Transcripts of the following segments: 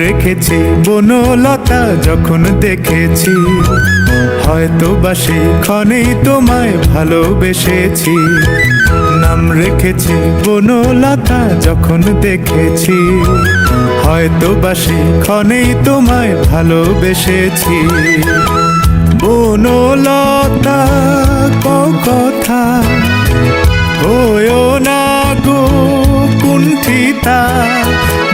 রেখেছি বনলতা যখন দেখেছি, হয়তো বা সেই ক্ষণেই তোমায় ভালোবেসেছি। নাম রেখেছি বনলতা যখন দেখেছি, হয়তো বা সেই ক্ষণেই তোমায় ভালোবেসেছি। বনলতা কথা হয়ো না গো কুণ্ঠিতা,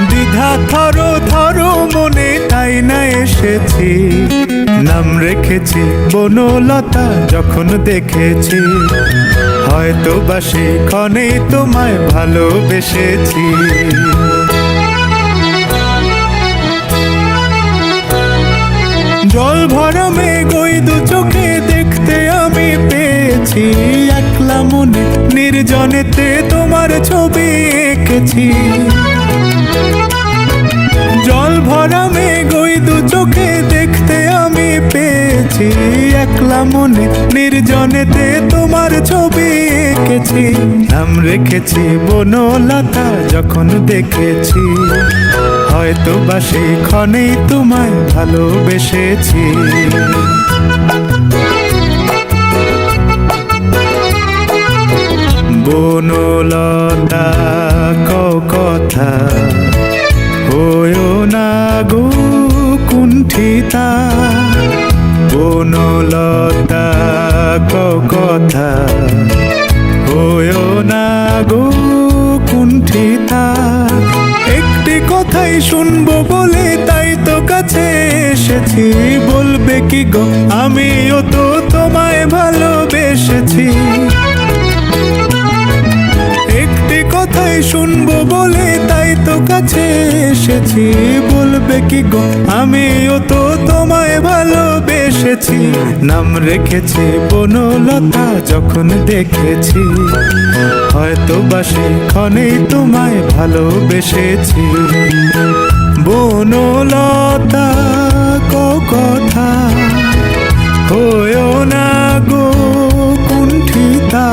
দ্বিধা থরো থরো মনে তাই না এসেছি। নাম রেখেছি বনলতা যখন দেখেছি, হয়তো বা সেই ক্ষণেই তোমায় ভালোবেসেছি। জল ভরা মেঘ ওই দু চোখে দেখতে আমি পেয়েছি, একলা মনে নির্জনেতে তোমার ছবি এঁকেছি। জল ভরা মেঘ ওই দু চোখে দেখতে আমি পেয়েছি, একলা মনে নির্জনেতে তোমার ছবি এঁকেছি। নাম রেখেছি বনলতা যখন দেখেছি, হয়তো বা সেই ক্ষণেই তোমায় ভালোবেসেছি। বনলতা কথা হয়ো না গো কুণ্ঠিতা, বনলতা কথা হয়ো না গো কুণ্ঠিতা। একটি কথাই শুনবো বলে তাই তো কাছে এসেছি, বলবে কি গো আমিও তো তোমায় ভালোবেসেছি। একটি কথাই শুনবো বলে তাই তো কাছে এসেছি, বলবে কি গো আমিও তো তোমায় ভালোবেসেছি। নাম রেখেছি বনলতা যখন দেখেছি, হয়তো বা সেই ক্ষণেই তোমায় ভালোবেসেছি। বনলতা কথা হয়ো না গো কুণ্ঠিতা,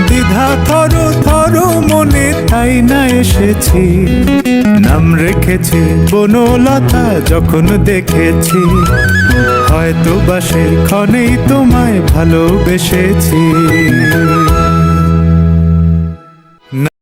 দ্বিধা থরো থরো মনে তাই না এসেছি। নাম রেখেছি বনলতা যখন দেখেছি, হয়তো বা সেই ক্ষণেই তোমায় ভালোবেসেছি।